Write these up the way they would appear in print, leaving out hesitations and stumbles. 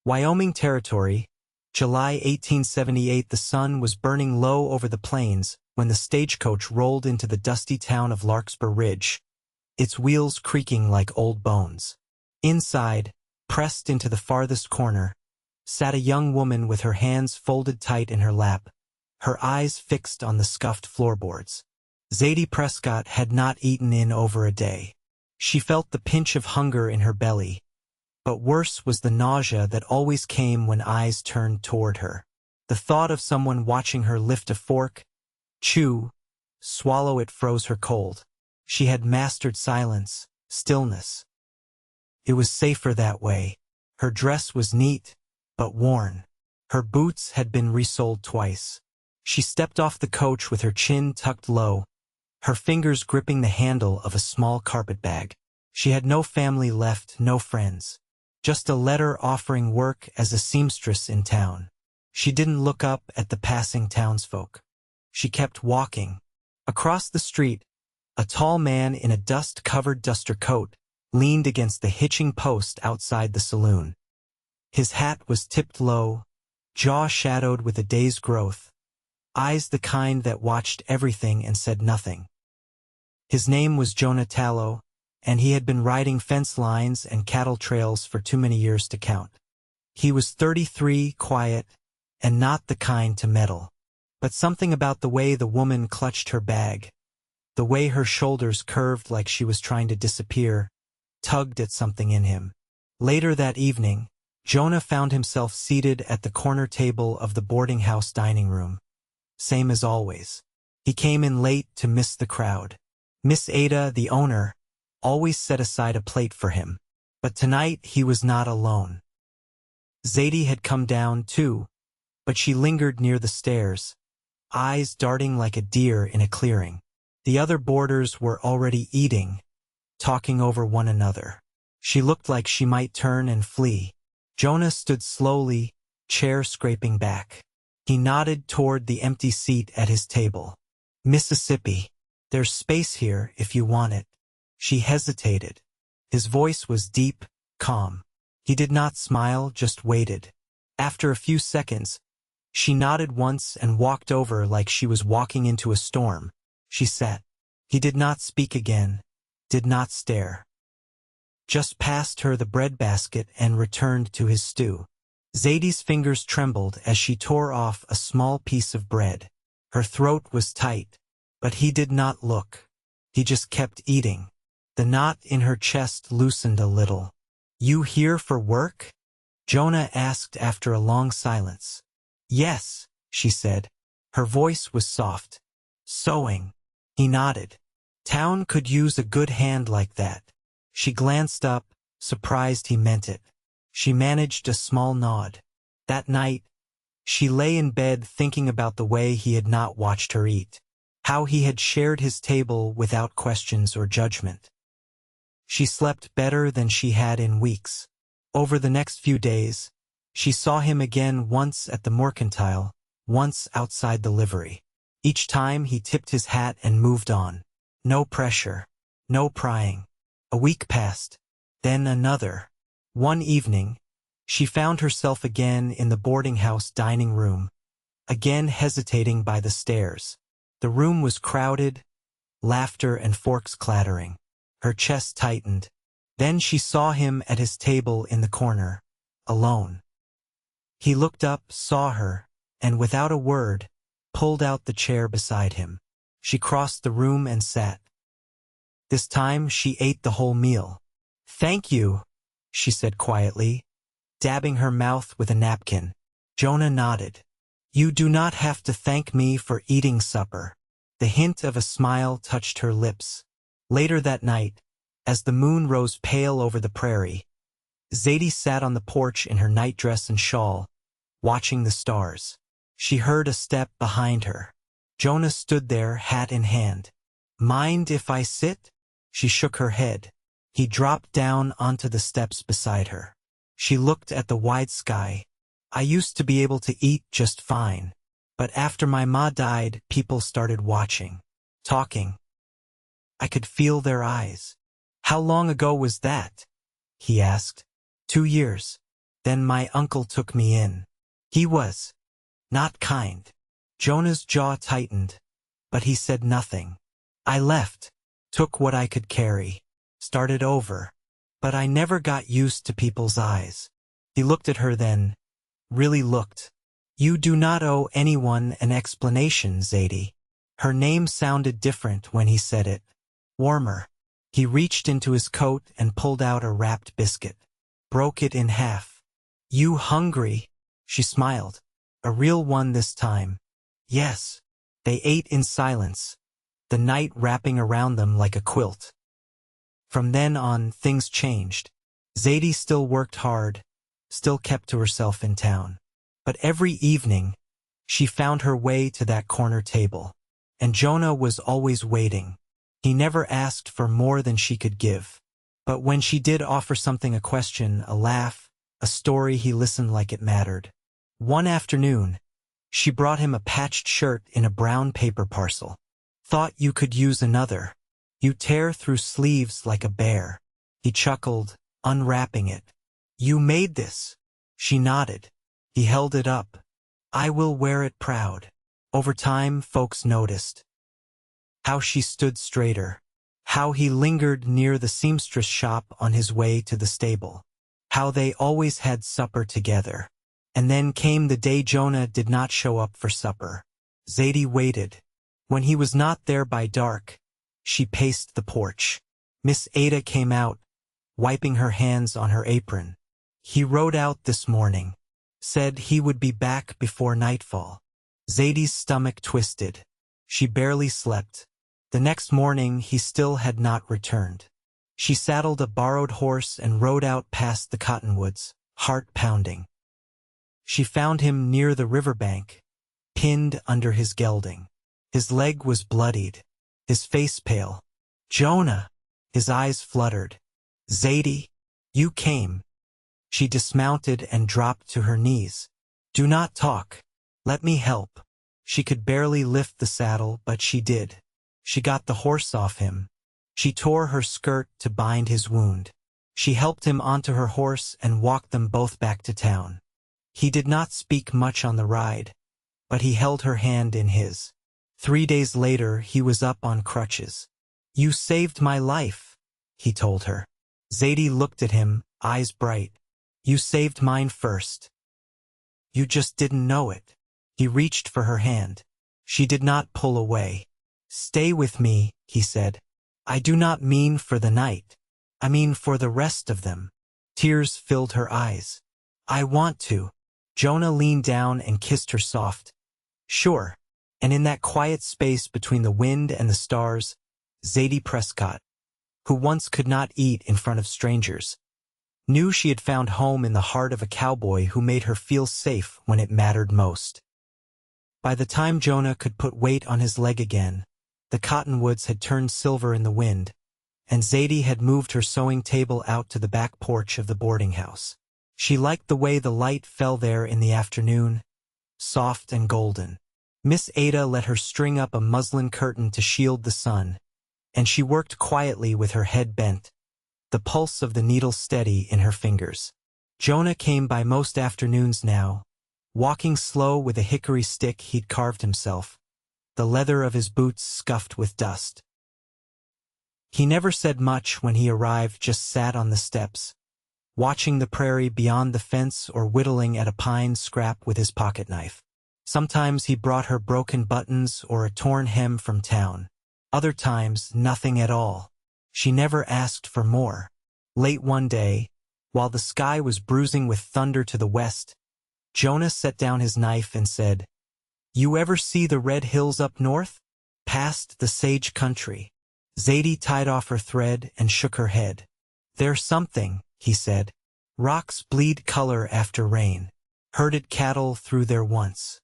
Wyoming Territory, July 1878. The sun was burning low over the plains when the stagecoach rolled into the dusty town of Larkspur Ridge, its wheels creaking like old bones. Inside, pressed into the farthest corner, sat a young woman with her hands folded tight in her lap, her eyes fixed on the scuffed floorboards. Zadie Prescott had not eaten in over a day. She felt the pinch of hunger in her belly, but worse was the nausea that always came when eyes turned toward her. The thought of someone watching her lift a fork, chew, swallow it froze her cold. She had mastered silence, stillness. It was safer that way. Her dress was neat, but worn. Her boots had been resoled twice. She stepped off the coach with her chin tucked low, her fingers gripping the handle of a small carpetbag. She had no family left, no friends. Just a letter offering work as a seamstress in town. She didn't look up at the passing townsfolk. She kept walking. Across the street, a tall man in a dust-covered duster coat leaned against the hitching post outside the saloon. His hat was tipped low, jaw shadowed with a day's growth, eyes the kind that watched everything and said nothing. His name was Jonah Tallow, and he had been riding fence lines and cattle trails for too many years to count. He was 33, quiet, and not the kind to meddle. But something about the way the woman clutched her bag, the way her shoulders curved like she was trying to disappear, tugged at something in him. Later that evening, Jonah found himself seated at the corner table of the boarding house dining room. Same as always. He came in late to miss the crowd. Miss Ada, the owner, always set aside a plate for him. But tonight he was not alone. Zadie had come down too, but she lingered near the stairs, eyes darting like a deer in a clearing. The other boarders were already eating, talking over one another. She looked like she might turn and flee. Jonah stood slowly, chair scraping back. He nodded toward the empty seat at his table. Mississippi. There's space here if you want it. She hesitated. His voice was deep, calm. He did not smile, just waited. After a few seconds, she nodded once and walked over like she was walking into a storm. She sat. He did not speak again, did not stare. Just passed her the breadbasket and returned to his stew. Zadie's fingers trembled as she tore off a small piece of bread. Her throat was tight, but he did not look. He just kept eating. The knot in her chest loosened a little. You here for work? Jonah asked after a long silence. Yes, she said. Her voice was soft. Sewing. He nodded. Town could use a good hand like that. She glanced up, surprised he meant it. She managed a small nod. That night, she lay in bed thinking about the way he had not watched her eat, how he had shared his table without questions or judgment. She slept better than she had in weeks. Over the next few days, she saw him again, once at the mercantile, once outside the livery. Each time he tipped his hat and moved on. No pressure, no prying. A week passed, then another. One evening, she found herself again in the boarding house dining room, again hesitating by the stairs. The room was crowded, laughter and forks clattering. Her chest tightened. Then she saw him at his table in the corner, alone. He looked up, saw her, and without a word, pulled out the chair beside him. She crossed the room and sat. This time she ate the whole meal. Thank you, she said quietly, dabbing her mouth with a napkin. Jonah nodded. You do not have to thank me for eating supper. The hint of a smile touched her lips. Later that night, as the moon rose pale over the prairie, Zadie sat on the porch in her nightdress and shawl, watching the stars. She heard a step behind her. Jonah stood there, hat in hand. Mind if I sit? She shook her head. He dropped down onto the steps beside her. She looked at the wide sky. I used to be able to eat just fine, but after my ma died, people started watching, talking. I could feel their eyes. How long ago was that? He asked. 2 years. Then my uncle took me in. He was not kind. Jonah's jaw tightened, but he said nothing. I left, took what I could carry, started over. But I never got used to people's eyes. He looked at her then, really looked. You do not owe anyone an explanation, Zadie. Her name sounded different when he said it. Warmer. He reached into his coat and pulled out a wrapped biscuit. Broke it in half. You hungry? She smiled. A real one this time. Yes. They ate in silence, the night wrapping around them like a quilt. From then on, things changed. Zadie still worked hard, still kept to herself in town. But every evening, she found her way to that corner table. And Jonah was always waiting. He never asked for more than she could give. But when she did offer something, a question, a laugh, a story, he listened like it mattered. One afternoon, she brought him a patched shirt in a brown paper parcel. Thought you could use another. You tear through sleeves like a bear. He chuckled, unwrapping it. You made this. She nodded. He held it up. I will wear it proud. Over time, folks noticed how she stood straighter, how he lingered near the seamstress shop on his way to the stable, how they always had supper together. And then came the day Jonah did not show up for supper. Zadie waited. When he was not there by dark, she paced the porch. Miss Ada came out, wiping her hands on her apron. He rode out this morning. Said he would be back before nightfall. Zadie's stomach twisted. She barely slept. The next morning he still had not returned. She saddled a borrowed horse and rode out past the cottonwoods, heart pounding. She found him near the riverbank, pinned under his gelding. His leg was bloodied, his face pale. Jonah! His eyes fluttered. Zadie, you came. She dismounted and dropped to her knees. Do not talk. Let me help. She could barely lift the saddle, but she did. She got the horse off him. She tore her skirt to bind his wound. She helped him onto her horse and walked them both back to town. He did not speak much on the ride, but he held her hand in his. 3 days later, he was up on crutches. You saved my life, he told her. Zadie looked at him, eyes bright. You saved mine first. You just didn't know it. He reached for her hand. She did not pull away. Stay with me, he said. I do not mean for the night. I mean for the rest of them. Tears filled her eyes. I want to. Jonah leaned down and kissed her soft. Sure. And in that quiet space between the wind and the stars, Zadie Prescott, who once could not eat in front of strangers, knew she had found home in the heart of a cowboy who made her feel safe when it mattered most. By the time Jonah could put weight on his leg again, the cottonwoods had turned silver in the wind, and Zadie had moved her sewing table out to the back porch of the boarding house. She liked the way the light fell there in the afternoon, soft and golden. Miss Ada let her string up a muslin curtain to shield the sun, and she worked quietly with her head bent, the pulse of the needle steady in her fingers. Jonah came by most afternoons now, walking slow with a hickory stick he'd carved himself, the leather of his boots scuffed with dust. He never said much when he arrived, just sat on the steps, watching the prairie beyond the fence or whittling at a pine scrap with his pocket knife. Sometimes he brought her broken buttons or a torn hem from town. Other times, nothing at all. She never asked for more. Late one day, while the sky was bruising with thunder to the west, Jonah set down his knife and said, You ever see the red hills up north? Past the sage country. Zadie tied off her thread and shook her head. There's something, he said. Rocks bleed color after rain. Herded cattle through there once.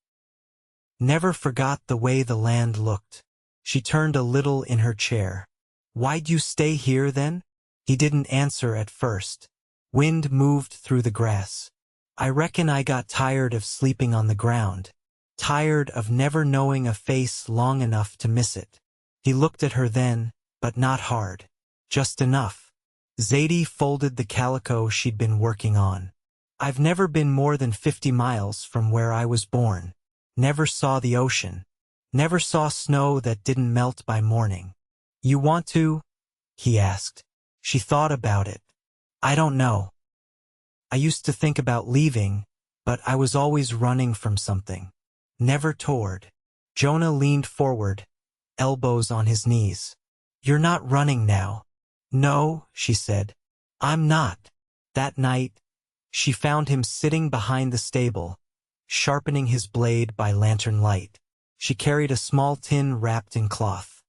Never forgot the way the land looked. She turned a little in her chair. Why'd you stay here then? He didn't answer at first. Wind moved through the grass. I reckon I got tired of sleeping on the ground. Tired of never knowing a face long enough to miss it. He looked at her then, but not hard. Just enough. Zadie folded the calico she'd been working on. I've never been more than 50 miles from where I was born. Never saw the ocean. Never saw snow that didn't melt by morning. You want to? He asked. She thought about it. I don't know. I used to think about leaving, but I was always running from something. Never toward. Jonah leaned forward, elbows on his knees. You're not running now. No, she said. I'm not. That night, she found him sitting behind the stable, sharpening his blade by lantern light. She carried a small tin wrapped in cloth.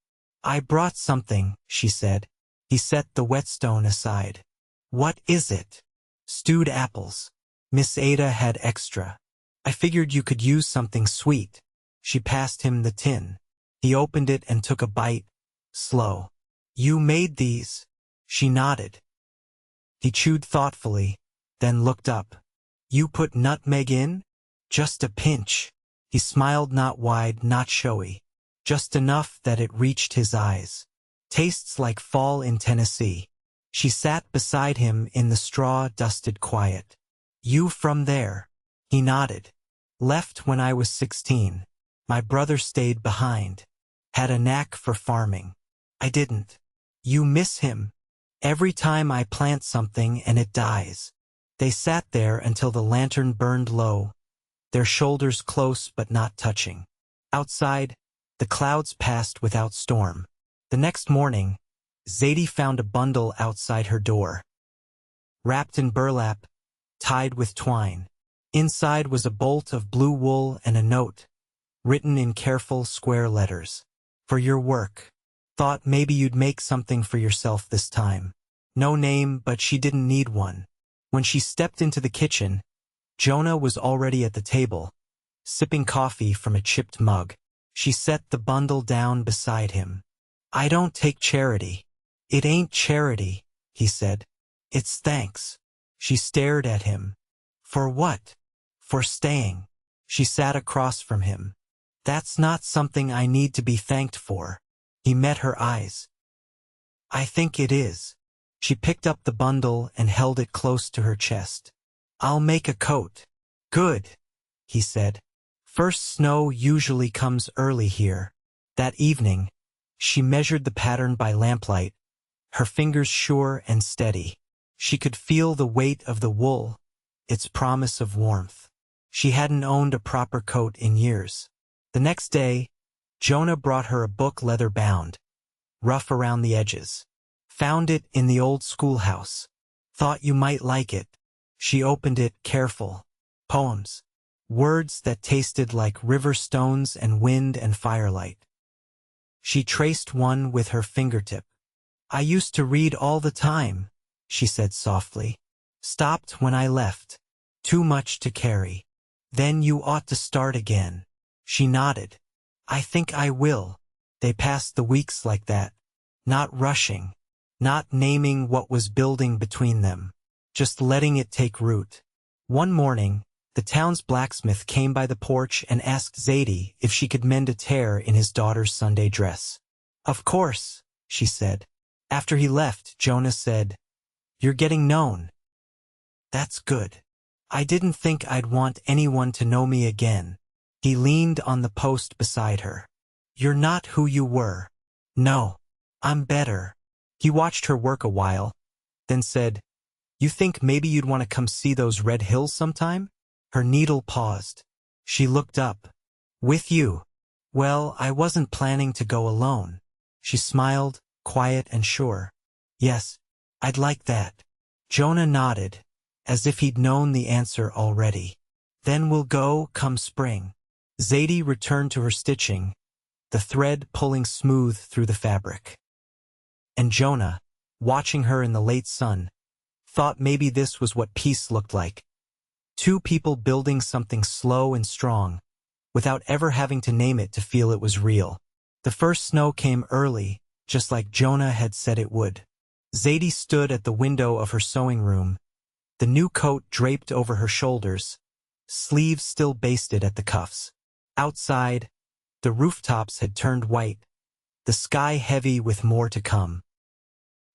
I brought something, she said. He set the whetstone aside. What is it? Stewed apples. Miss Ada had extra. I figured you could use something sweet. She passed him the tin. He opened it and took a bite, slow. You made these? She nodded. He chewed thoughtfully, then looked up. You put nutmeg in? Just a pinch. He smiled, not wide, not showy. Just enough that it reached his eyes. Tastes like fall in Tennessee. She sat beside him in the straw-dusted quiet. You from there? He nodded. Left when I was 16. My brother stayed behind. Had a knack for farming. I didn't. You miss him? Every time I plant something and it dies. They sat there until the lantern burned low, their shoulders close but not touching. Outside, the clouds passed without storm. The next morning, Zadie found a bundle outside her door. Wrapped in burlap, tied with twine. Inside was a bolt of blue wool and a note, written in careful square letters. For your work. Thought maybe you'd make something for yourself this time. No name, but she didn't need one. When she stepped into the kitchen, Jonah was already at the table, sipping coffee from a chipped mug. She set the bundle down beside him. I don't take charity. It ain't charity, he said. It's thanks. She stared at him. For what? For staying. She sat across from him. That's not something I need to be thanked for. He met her eyes. I think it is. She picked up the bundle and held it close to her chest. I'll make a coat. Good, he said. First snow usually comes early here. That evening, she measured the pattern by lamplight, her fingers sure and steady. She could feel the weight of the wool, its promise of warmth. She hadn't owned a proper coat in years. The next day, Jonah brought her a book leather-bound, rough around the edges. Found it in the old schoolhouse. Thought you might like it. She opened it, careful. Poems. Words that tasted like river stones and wind and firelight. She traced one with her fingertip. I used to read all the time, she said softly. Stopped when I left. Too much to carry. Then you ought to start again. She nodded. I think I will. They passed the weeks like that. Not rushing. Not naming what was building between them. Just letting it take root. One morning, the town's blacksmith came by the porch and asked Zadie if she could mend a tear in his daughter's Sunday dress. Of course, she said. After he left, Jonah said, You're getting known. That's good. I didn't think I'd want anyone to know me again. He leaned on the post beside her. You're not who you were. No, I'm better. He watched her work a while, then said, You think maybe you'd want to come see those red hills sometime? Her needle paused. She looked up. With you? Well, I wasn't planning to go alone. She smiled, quiet and sure. Yes, I'd like that. Jonah nodded, as if he'd known the answer already. Then we'll go come spring. Zadie returned to her stitching, the thread pulling smooth through the fabric. And Jonah, watching her in the late sun, thought maybe this was what peace looked like. Two people building something slow and strong, without ever having to name it to feel it was real. The first snow came early, just like Jonah had said it would. Zadie stood at the window of her sewing room, the new coat draped over her shoulders, sleeves still basted at the cuffs. Outside, the rooftops had turned white, the sky heavy with more to come.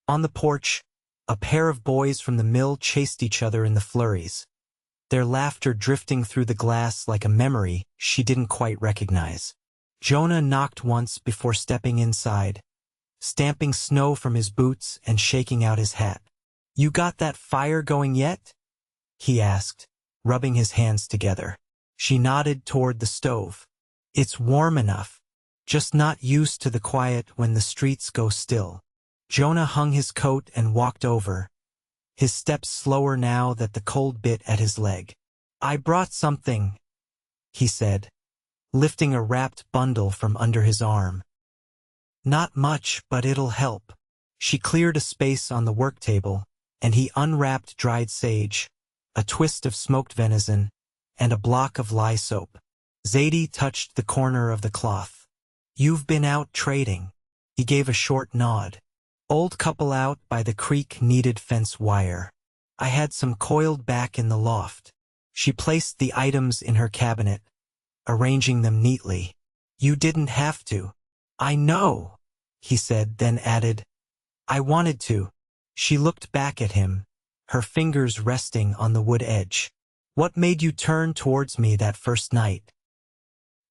On the porch, a pair of boys from the mill chased each other in the flurries. their laughter drifting through the glass like a memory she didn't quite recognize. Jonah knocked once before stepping inside, stamping snow from his boots and shaking out his hat. "You got that fire going yet?" he asked, rubbing his hands together. She nodded toward the stove. "It's warm enough, just not used to the quiet when the streets go still." Jonah hung his coat and walked over, his steps slower now that the cold bit at his leg. "I brought something," he said, lifting a wrapped bundle from under his arm. "Not much, but it'll help." She cleared a space on the work table, and he unwrapped dried sage, a twist of smoked venison, and a block of lye soap. Zadie touched the corner of the cloth. "You've been out trading." He gave a short nod. "Old couple out by the creek needed fence wire. I had some coiled back in the loft." She placed the items in her cabinet, arranging them neatly. "You didn't have to." "I know," he said, then added, "I wanted to." She looked back at him, her fingers resting on the wood edge. "What made you turn towards me that first night?"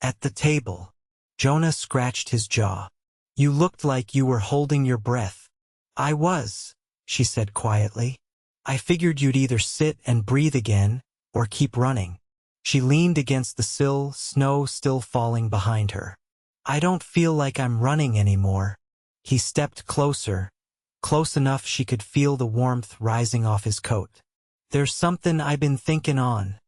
"At the table." Jonah scratched his jaw. "You looked like you were holding your breath." "I was," she said quietly. "I figured you'd either sit and breathe again, or keep running." She leaned against the sill, snow still falling behind her. "I don't feel like I'm running anymore." He stepped closer, close enough she could feel the warmth rising off his coat. "There's something I've been thinking on,"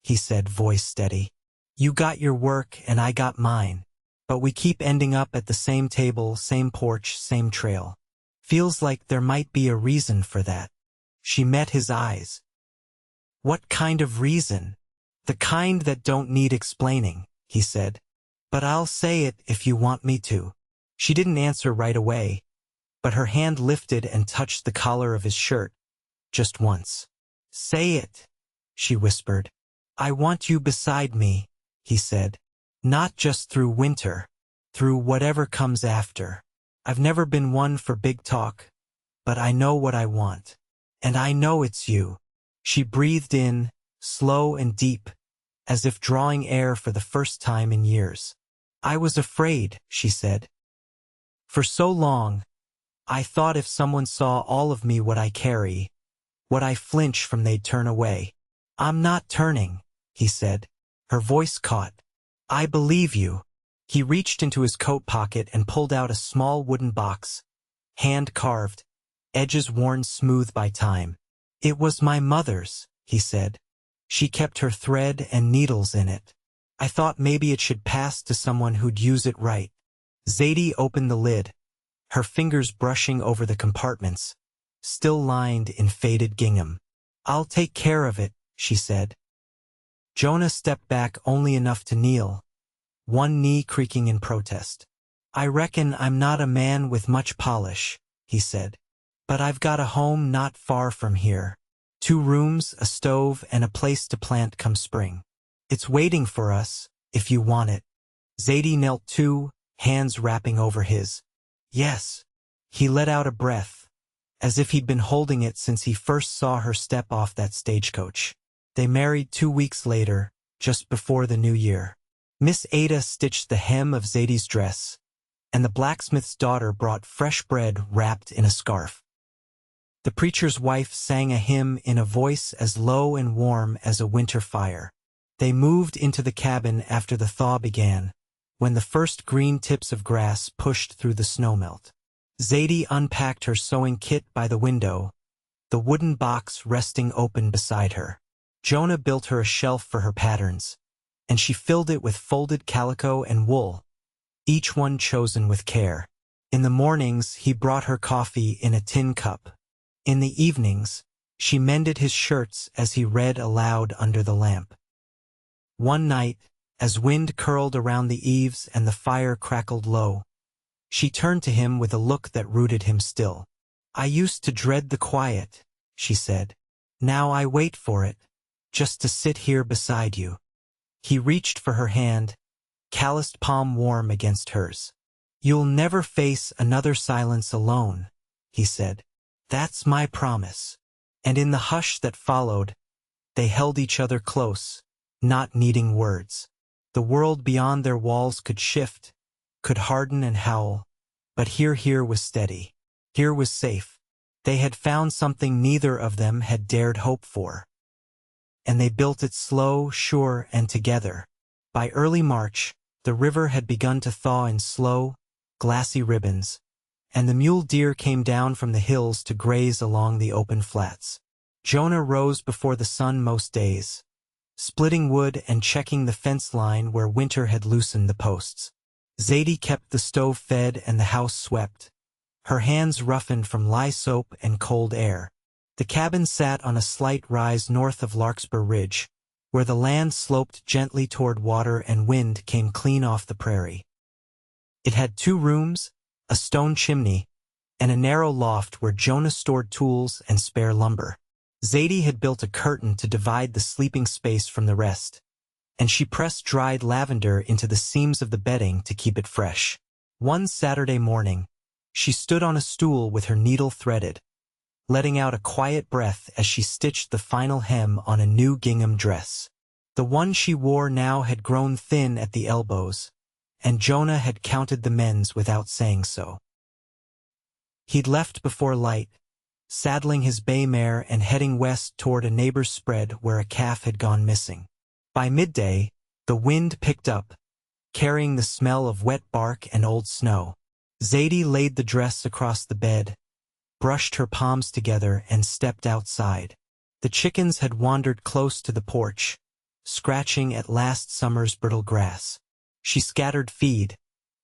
he said, voice steady. "You got your work and I got mine, but we keep ending up at the same table, same porch, same trail. Feels like there might be a reason for that." She met his eyes. "What kind of reason?" "The kind that don't need explaining," he said. "But I'll say it if you want me to." She didn't answer right away, but her hand lifted and touched the collar of his shirt, just once. "Say it," she whispered. "I want you beside me," he said. "Not just through winter, through whatever comes after. I've never been one for big talk, but I know what I want. And I know it's you." She breathed in, slow and deep, as if drawing air for the first time in years. "I was afraid," she said. "For so long, I thought if someone saw all of me what I carry, what I flinch from they'd turn away." "I'm not turning," he said. Her voice caught. "I believe you." He reached into his coat pocket and pulled out a small wooden box, hand-carved, edges worn smooth by time. "It was my mother's," he said. "She kept her thread and needles in it. I thought maybe it should pass to someone who'd use it right." Zadie opened the lid, her fingers brushing over the compartments, still lined in faded gingham. "I'll take care of it," she said. Jonah stepped back only enough to kneel, one knee creaking in protest. "I reckon I'm not a man with much polish," he said. "But I've got a home not far from here. 2 rooms, a stove, and a place to plant come spring. It's waiting for us, if you want it." Zadie knelt too, hands wrapping over his. "Yes." He let out a breath, as if he'd been holding it since he first saw her step off that stagecoach. They married 2 weeks later, just before the new year. Miss Ada stitched the hem of Zadie's dress, and the blacksmith's daughter brought fresh bread wrapped in a scarf. The preacher's wife sang a hymn in a voice as low and warm as a winter fire. They moved into the cabin after the thaw began, when the first green tips of grass pushed through the snowmelt. Zadie unpacked her sewing kit by the window, the wooden box resting open beside her. Jonah built her a shelf for her patterns, and she filled it with folded calico and wool, each one chosen with care. In the mornings, he brought her coffee in a tin cup. In the evenings, she mended his shirts as he read aloud under the lamp. One night, as wind curled around the eaves and the fire crackled low, she turned to him with a look that rooted him still. "I used to dread the quiet," she said. "Now I wait for it, just to sit here beside you." He reached for her hand, calloused palm warm against hers. "You'll never face another silence alone," he said. "That's my promise." And in the hush that followed, They held each other close, not needing words. The world beyond their walls could shift, could harden and howl, but here was steady. Here was safe. They had found something neither of them had dared hope for. And they built it slow, sure, and together. By early March, the river had begun to thaw in slow, glassy ribbons, and the mule deer came down from the hills to graze along the open flats. Jonah rose before the sun most days, splitting wood and checking the fence line where winter had loosened the posts. Zadie kept the stove fed and the house swept, her hands roughened from lye soap and cold air. The cabin sat on a slight rise north of Larkspur Ridge, where the land sloped gently toward water and wind came clean off the prairie. It had 2 rooms, a stone chimney, and a narrow loft where Jonah stored tools and spare lumber. Zadie had built a curtain to divide the sleeping space from the rest, and she pressed dried lavender into the seams of the bedding to keep it fresh. One Saturday morning, she stood on a stool with her needle threaded, letting out a quiet breath as she stitched the final hem on a new gingham dress. The one she wore now had grown thin at the elbows, and Jonah had counted the mends without saying so. He'd left before light, saddling his bay mare and heading west toward a neighbor's spread where a calf had gone missing. By midday, the wind picked up, carrying the smell of wet bark and old snow. Zadie laid the dress across the bed, brushed her palms together and stepped outside. The chickens had wandered close to the porch, scratching at last summer's brittle grass. She scattered feed,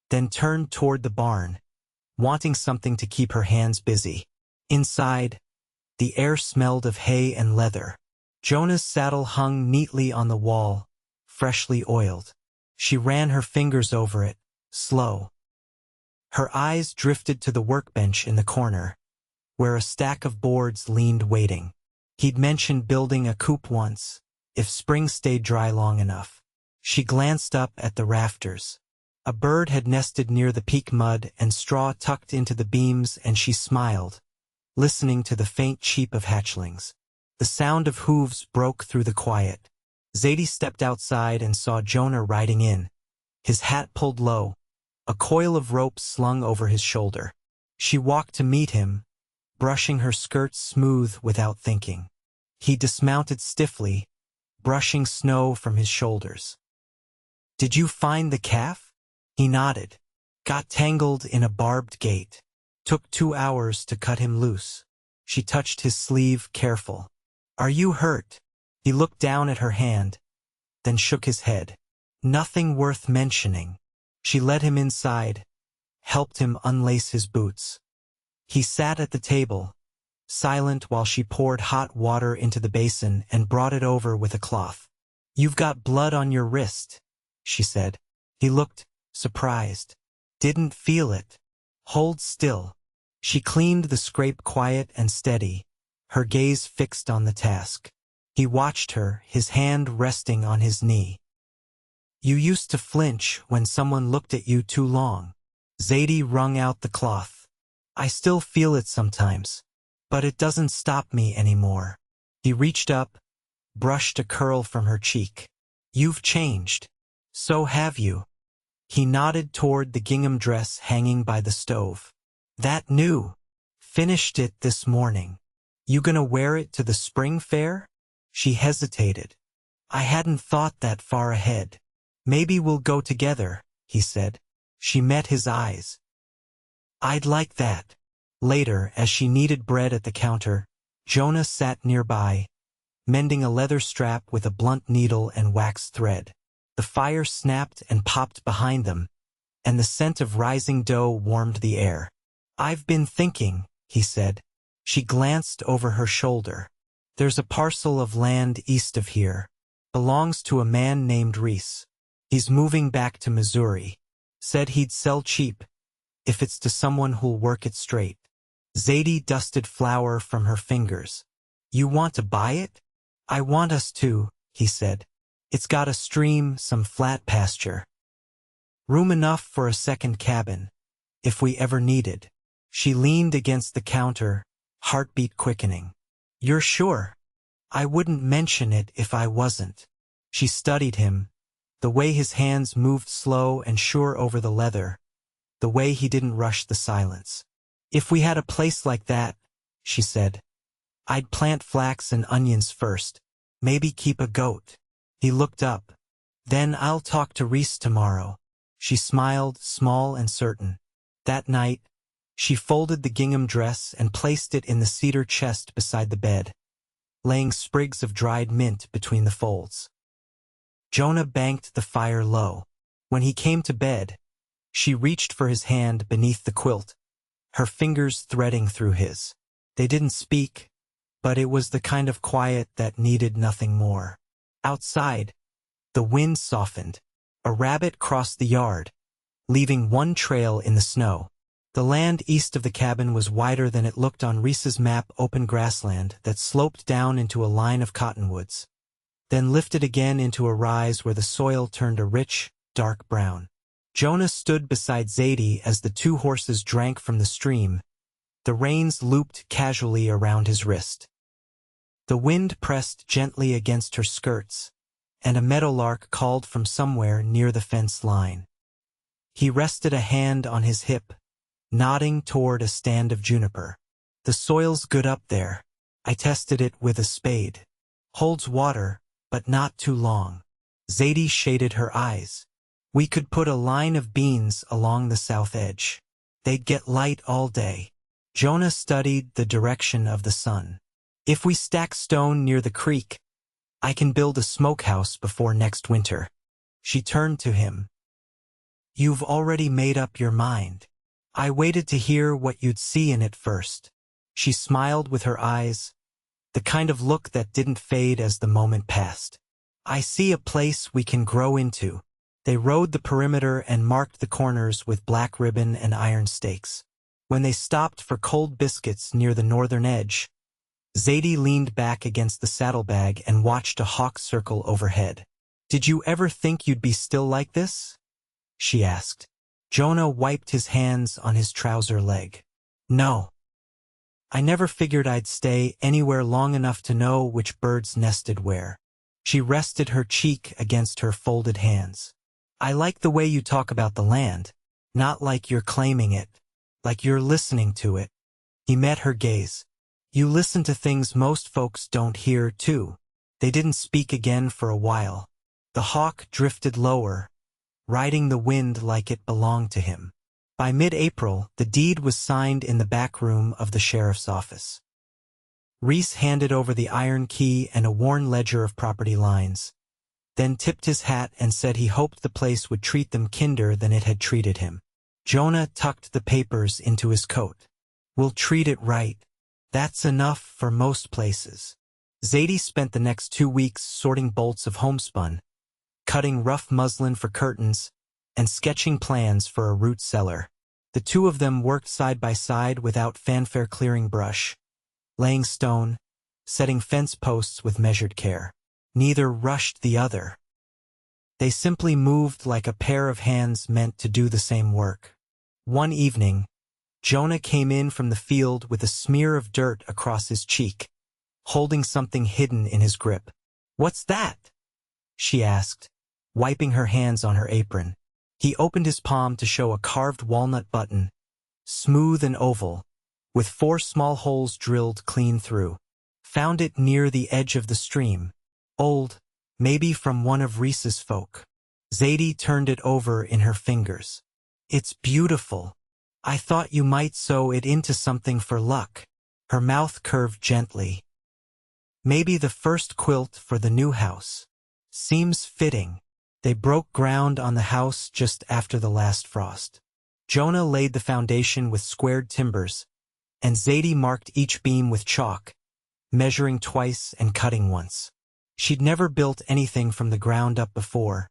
then turned toward the barn, wanting something to keep her hands busy. Inside, the air smelled of hay and leather. Jonah's saddle hung neatly on the wall, freshly oiled. She ran her fingers over it, slow. Her eyes drifted to the workbench in the corner, where a stack of boards leaned waiting. He'd mentioned building a coop once, if spring stayed dry long enough. She glanced up at the rafters. A bird had nested near the peak mud and straw tucked into the beams, and she smiled, listening to the faint cheep of hatchlings. The sound of hooves broke through the quiet. Zadie stepped outside and saw Jonah riding in, his hat pulled low, a coil of rope slung over his shoulder. She walked to meet him, brushing her skirts smooth without thinking. He dismounted stiffly, brushing snow from his shoulders. "Did you find the calf?" He nodded. "Got tangled in a barbed gate. Took 2 hours to cut him loose." She touched his sleeve, careful. "Are you hurt?" He looked down at her hand, then shook his head. "Nothing worth mentioning." She led him inside, helped him unlace his boots. He sat at the table, silent while she poured hot water into the basin and brought it over with a cloth. "You've got blood on your wrist," she said. He looked surprised. "Didn't feel it." "Hold still." She cleaned the scrape quiet and steady, her gaze fixed on the task. He watched her, his hand resting on his knee. "You used to flinch when someone looked at you too long." Zadie wrung out the cloth. "I still feel it sometimes, but it doesn't stop me anymore." He reached up, brushed a curl from her cheek. "You've changed." "So have you." He nodded toward the gingham dress hanging by the stove. "That new. Finished it this morning. You gonna wear it to the spring fair?" She hesitated. "I hadn't thought that far ahead." "Maybe we'll go together," he said. She met his eyes. "I'd like that." Later, as she kneaded bread at the counter, Jonah sat nearby, mending a leather strap with a blunt needle and waxed thread. The fire snapped and popped behind them, and the scent of rising dough warmed the air. "I've been thinking," he said. She glanced over her shoulder. "There's a parcel of land east of here. Belongs to a man named Reese. He's moving back to Missouri. Said he'd sell cheap, if it's to someone who'll work it straight." Zadie dusted flour from her fingers. "You want to buy it?" "I want us to," he said. "It's got a stream, some flat pasture. Room enough for a second cabin, if we ever needed." She leaned against the counter, heartbeat quickening. "You're sure?" I wouldn't mention it if I wasn't. She studied him, the way his hands moved slow and sure over the leather, the way he didn't rush the silence. If we had a place like that, she said, I'd plant flax and onions first, maybe keep a goat. He looked up. Then I'll talk to Reese tomorrow. She smiled, small and certain. That night, she folded the gingham dress and placed it in the cedar chest beside the bed, laying sprigs of dried mint between the folds. Jonah banked the fire low. When he came to bed, she reached for his hand beneath the quilt, her fingers threading through his. They didn't speak, but it was the kind of quiet that needed nothing more. Outside, the wind softened. A rabbit crossed the yard, leaving one trail in the snow. The land east of the cabin was wider than it looked on Reese's map, open grassland that sloped down into a line of cottonwoods, then lifted again into a rise where the soil turned a rich, dark brown. Jonah stood beside Zadie as the two horses drank from the stream, the reins looped casually around his wrist. The wind pressed gently against her skirts, and a meadowlark called from somewhere near the fence line. He rested a hand on his hip, nodding toward a stand of juniper. The soil's good up there. I tested it with a spade. Holds water, but not too long. Zadie shaded her eyes. We could put a line of beans along the south edge. They'd get light all day. Jonah studied the direction of the sun. If we stack stone near the creek, I can build a smokehouse before next winter. She turned to him. You've already made up your mind. I waited to hear what you'd see in it first. She smiled with her eyes, the kind of look that didn't fade as the moment passed. I see a place we can grow into. They rode the perimeter and marked the corners with black ribbon and iron stakes. When they stopped for cold biscuits near the northern edge, Zadie leaned back against the saddlebag and watched a hawk circle overhead. Did you ever think you'd be still like this? She asked. Jonah wiped his hands on his trouser leg. No. I never figured I'd stay anywhere long enough to know which birds nested where. She rested her cheek against her folded hands. I like the way you talk about the land, not like you're claiming it, like you're listening to it. He met her gaze. You listen to things most folks don't hear, too. They didn't speak again for a while. The hawk drifted lower, riding the wind like it belonged to him. By mid-April, the deed was signed in the back room of the sheriff's office. Reese handed over the iron key and a worn ledger of property lines, then tipped his hat and said he hoped the place would treat them kinder than it had treated him. Jonah tucked the papers into his coat. We'll treat it right. That's enough for most places. Zadie spent the next 2 weeks sorting bolts of homespun, cutting rough muslin for curtains, and sketching plans for a root cellar. The two of them worked side by side without fanfare, clearing brush, laying stone, setting fence posts with measured care. Neither rushed the other. They simply moved like a pair of hands meant to do the same work. One evening, Jonah came in from the field with a smear of dirt across his cheek, holding something hidden in his grip. What's that? She asked, wiping her hands on her apron. He opened his palm to show a carved walnut button, smooth and oval, with 4 small holes drilled clean through. Found it near the edge of the stream. Old, maybe from one of Reese's folk. Zadie turned it over in her fingers. It's beautiful. I thought you might sew it into something for luck. Her mouth curved gently. Maybe the first quilt for the new house. Seems fitting. They broke ground on the house just after the last frost. Jonah laid the foundation with squared timbers, and Zadie marked each beam with chalk, measuring twice and cutting once. She'd never built anything from the ground up before,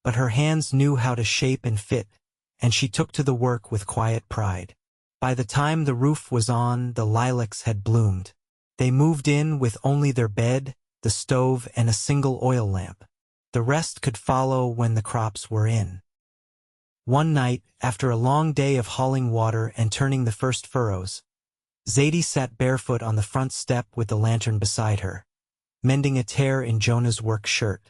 but her hands knew how to shape and fit, and she took to the work with quiet pride. By the time the roof was on, the lilacs had bloomed. They moved in with only their bed, the stove, and a single oil lamp. The rest could follow when the crops were in. One night, after a long day of hauling water and turning the first furrows, Zadie sat barefoot on the front step with the lantern beside her. mending a tear in Jonah's work shirt.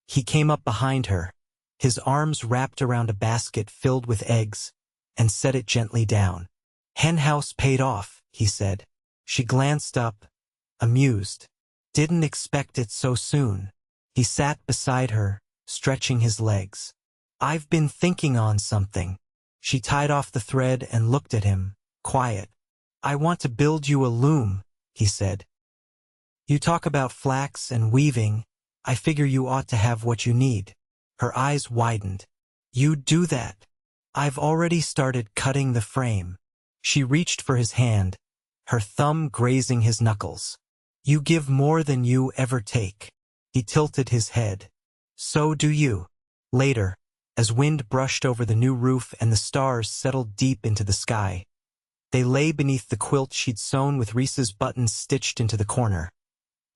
He came up behind her, his arms wrapped around a basket filled with eggs, and set it gently down. "Henhouse paid off," he said. She glanced up, amused. "Didn't expect it so soon." He sat beside her, stretching his legs. "I've been thinking on something." She tied off the thread and looked at him, quiet. "I want to build you a loom," he said. "You talk about flax and weaving. I figure you ought to have what you need." Her eyes widened. "You'd do that?" "I've already started cutting the frame." She reached for his hand, her thumb grazing his knuckles. "You give more than you ever take." He tilted his head. "So do you." Later, as wind brushed over the new roof and the stars settled deep into the sky, they lay beneath the quilt she'd sewn with Reese's buttons stitched into the corner,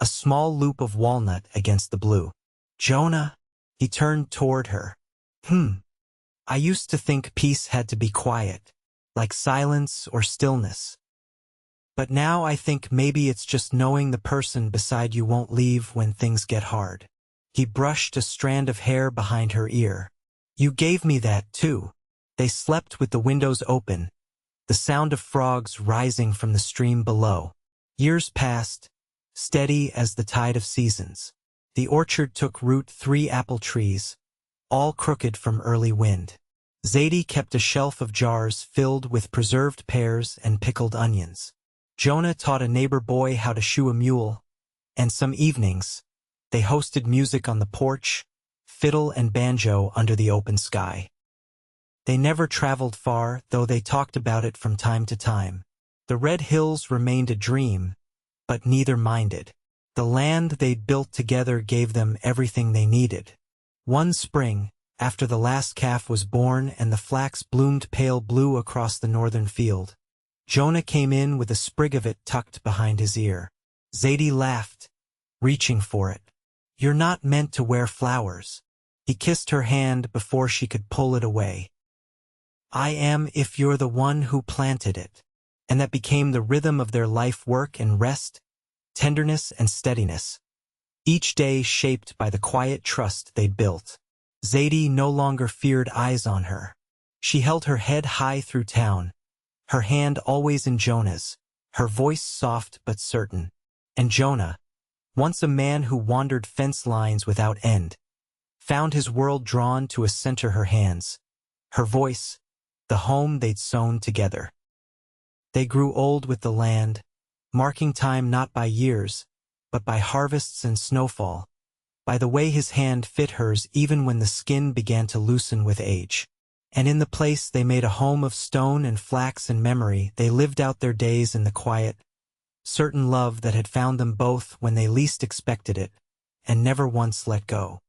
a small loop of walnut against the blue. "Jonah?" He turned toward her. I used to think peace had to be quiet, like silence or stillness. But now I think maybe it's just knowing the person beside you won't leave when things get hard." He brushed a strand of hair behind her ear. "You gave me that, too." They slept with the windows open, the sound of frogs rising from the stream below. Years passed, steady as the tide of seasons. The orchard took root 3 apple trees, all crooked from early wind. Zadie kept a shelf of jars filled with preserved pears and pickled onions. Jonah taught a neighbor boy how to shoe a mule, and some evenings, they hosted music on the porch, fiddle and banjo under the open sky. They never traveled far, though they talked about it from time to time. The Red Hills remained a dream, but neither minded. The land they'd built together gave them everything they needed. One spring, after the last calf was born and the flax bloomed pale blue across the northern field, Jonah came in with a sprig of it tucked behind his ear. Zadie laughed, reaching for it. "You're not meant to wear flowers." He kissed her hand before she could pull it away. "I am if you're the one who planted it." And that became the rhythm of their life work and rest, tenderness and steadiness, each day shaped by the quiet trust they'd built. Zadie no longer feared eyes on her. She held her head high through town, her hand always in Jonah's, her voice soft but certain. And Jonah, once a man who wandered fence lines without end, found his world drawn to a center her hands, her voice, the home they'd sown together. They grew old with the land, marking time not by years, but by harvests and snowfall, by the way his hand fit hers even when the skin began to loosen with age. And in the place they made a home of stone and flax and memory, they lived out their days in the quiet, certain love that had found them both when they least expected it, and never once let go.